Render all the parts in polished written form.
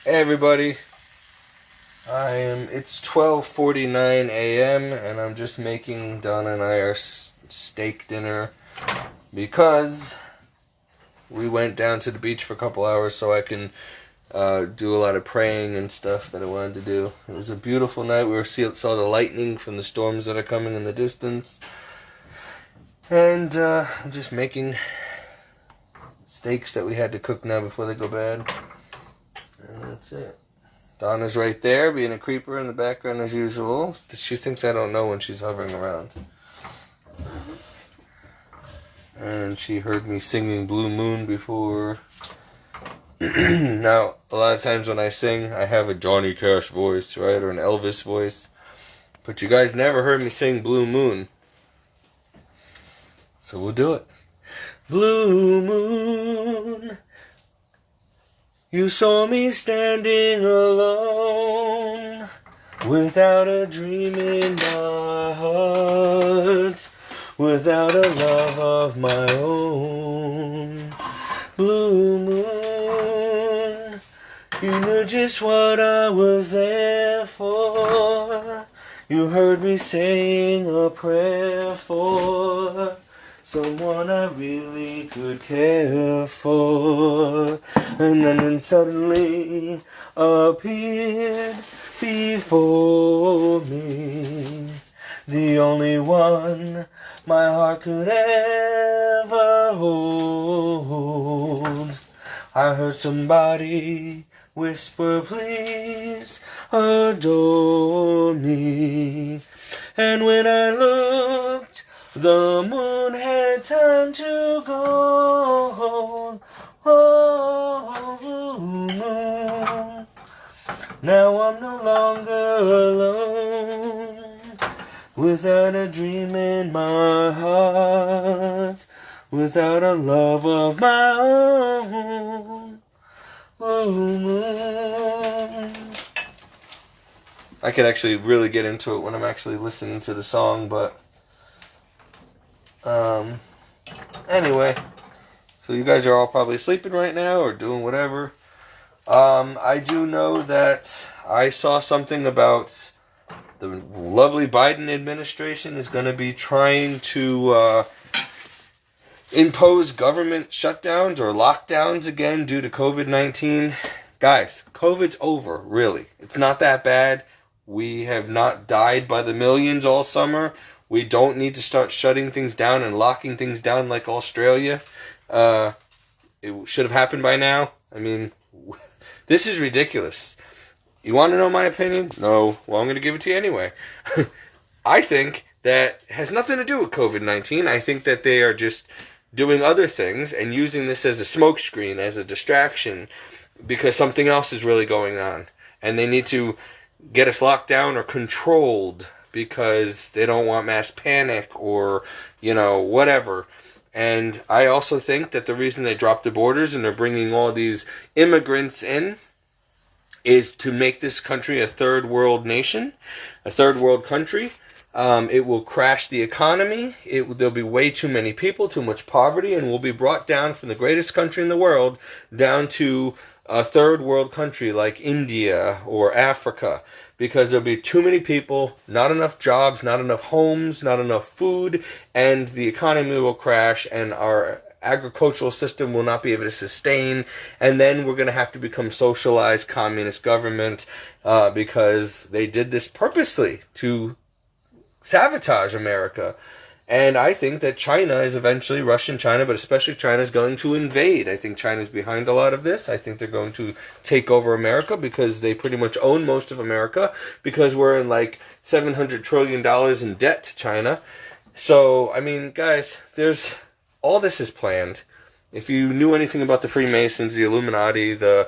Hey everybody, it's 12:49 a.m. and I'm just making Donna and I our steak dinner because we went down to the beach for a couple hours so I can do a lot of praying and stuff that I wanted to do. It was a beautiful night. We saw the lightning from the storms that are coming in the distance. And I'm just making steaks that we had to cook now before they go bad. And that's it. Donna's right there, being a creeper in the background as usual. She thinks I don't know when she's hovering around. And she heard me singing Blue Moon before. Now, a lot of times when I sing, I have a Johnny Cash voice, right? Or an Elvis voice. But you guys never heard me sing Blue Moon. So we'll do it. Blue moon, you saw me standing alone, without a dream in my heart, without a love of my own. Blue moon, you knew just what I was there for. You heard me saying a prayer for someone I really could care for. And then suddenly appeared before me, the only one my heart could ever hold. I heard somebody whisper, please adore me. And when I looked, the moon had time to go. Oh, moon. Now I'm no longer alone, without a dream in my heart, without a love of my own. Blue moon. I could actually really get into it when I'm actually listening to the song, but anyway, so you guys are all probably sleeping right now or doing whatever. I do know that I saw something about the lovely Biden administration is going to be trying to impose government shutdowns or lockdowns again due to COVID-19. Guys, COVID's over, really. It's not that bad. We have not died by the millions all summer. We don't need to start shutting things down and locking things down like Australia. It should have happened by now. I mean, this is ridiculous. You want to know my opinion? No. Well, I'm going to give it to you anyway. I think that has nothing to do with COVID-19. I think that they are just doing other things and using this as a smokescreen, as a distraction, because something else is really going on. And they need to get us locked down or controlled because they don't want mass panic or, whatever. And I also think that the reason they dropped the borders and they're bringing all these immigrants in is to make this country a third world nation, a third world country. It will crash the economy. There'll be way too many people, too much poverty, and we'll be brought down from the greatest country in the world down to a third world country like India or Africa, because there'll be too many people, not enough jobs, not enough homes, not enough food, and the economy will crash and our agricultural system will not be able to sustain, and then we're going to have to become socialized communist government because they did this purposely to sabotage America. And I think that China is eventually, Russian China, but especially China, is going to invade. I think China's behind a lot of this. I think they're going to take over America because they pretty much own most of America, because we're in like $700 trillion in debt to China. So, I mean, guys, all this is planned. If you knew anything about the Freemasons, the Illuminati, the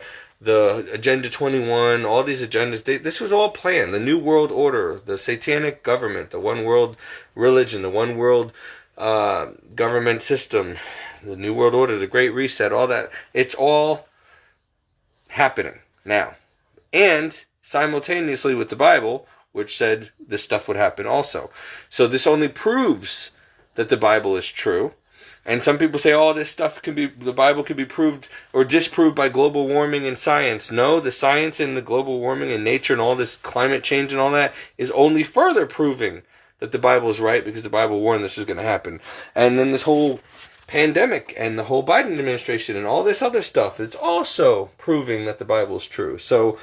Agenda 21, all these agendas, this was all planned. The New World Order, the satanic government, the one world religion, the one world government system, the New World Order, the Great Reset, all that. It's all happening now. And simultaneously with the Bible, which said this stuff would happen also. So this only proves that the Bible is true. And some people say, oh, this stuff the Bible can be proved or disproved by global warming and science. No, the science and the global warming and nature and all this climate change and all that is only further proving that the Bible is right, because the Bible warned this was going to happen. And then this whole pandemic and the whole Biden administration and all this other stuff, it's also proving that the Bible is true. So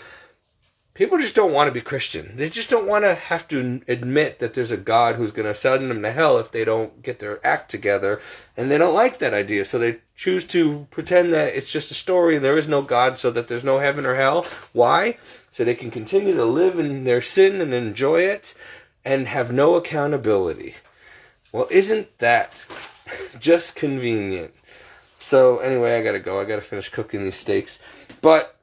people just don't want to be Christian. They just don't want to have to admit that there's a God who's going to send them to hell if they don't get their act together. And they don't like that idea. So they choose to pretend that it's just a story and there is no God, so that there's no heaven or hell. Why? So they can continue to live in their sin and enjoy it and have no accountability. Well, isn't that just convenient? So anyway, I got to go. I got to finish cooking these steaks. But,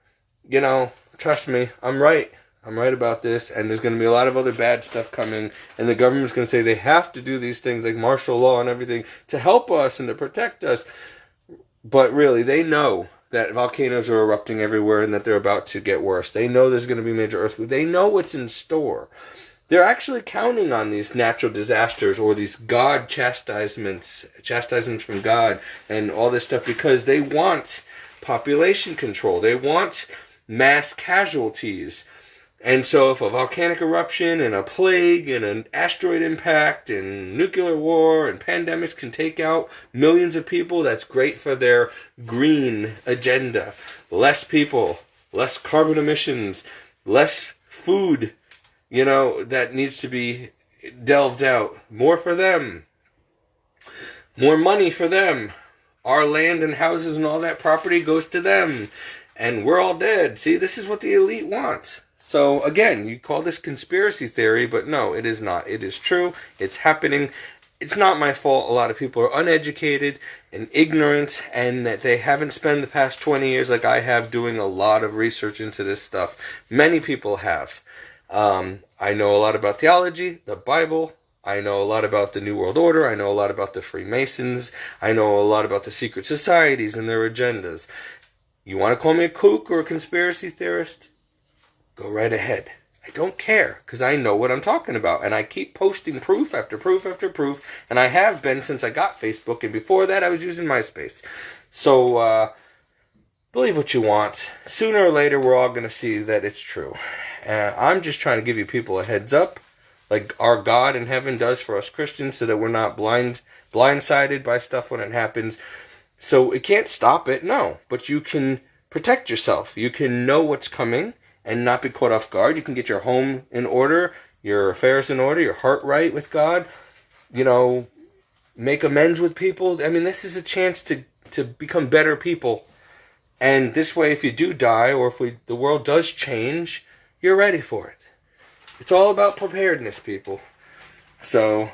you know, trust me, I'm right. I'm right about this, and there's going to be a lot of other bad stuff coming, and the government's going to say they have to do these things like martial law and everything to help us and to protect us. But really, they know that volcanoes are erupting everywhere and that they're about to get worse. They know there's going to be major earthquakes. They know what's in store. They're actually counting on these natural disasters or these God chastisements from God and all this stuff, because they want population control. They want mass casualties. And so if a volcanic eruption and a plague and an asteroid impact and nuclear war and pandemics can take out millions of people, that's great for their green agenda. Less people, less carbon emissions, less food, that needs to be delved out. More for them. More money for them. Our land and houses and all that property goes to them. And we're all dead. See, this is what the elite wants. So, again, you call this conspiracy theory, but no, it is not. It is true. It's happening. It's not my fault. A lot of people are uneducated and ignorant, and that they haven't spent the past 20 years like I have doing a lot of research into this stuff. Many people have. I know a lot about theology, the Bible. I know a lot about the New World Order. I know a lot about the Freemasons. I know a lot about the secret societies and their agendas. You want to call me a kook or a conspiracy theorist? Go right ahead. I don't care, because I know what I'm talking about. And I keep posting proof after proof after proof. And I have been since I got Facebook. And before that, I was using MySpace. So, believe what you want. Sooner or later, we're all going to see that it's true. I'm just trying to give you people a heads up, like our God in heaven does for us Christians, so that we're not blindsided by stuff when it happens. So it can't stop it, no. But you can protect yourself. You can know what's coming and not be caught off guard. You can get your home in order, your affairs in order, your heart right with God. Make amends with people. I mean, this is a chance to become better people. And this way, if you do die, or if the world does change, you're ready for it. It's all about preparedness, people. So,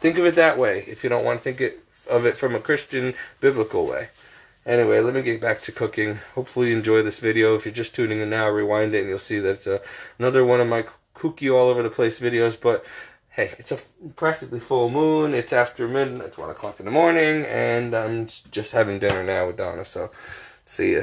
think of it that way, if you don't want to think of it from a Christian, biblical way. Anyway, let me get back to cooking. Hopefully you enjoy this video. If you're just tuning in now, rewind it and you'll see that's another one of my kooky all over the place videos. But hey, it's a practically full moon. It's after midnight. It's 1 o'clock in the morning, and I'm just having dinner now with Donna. So, see ya.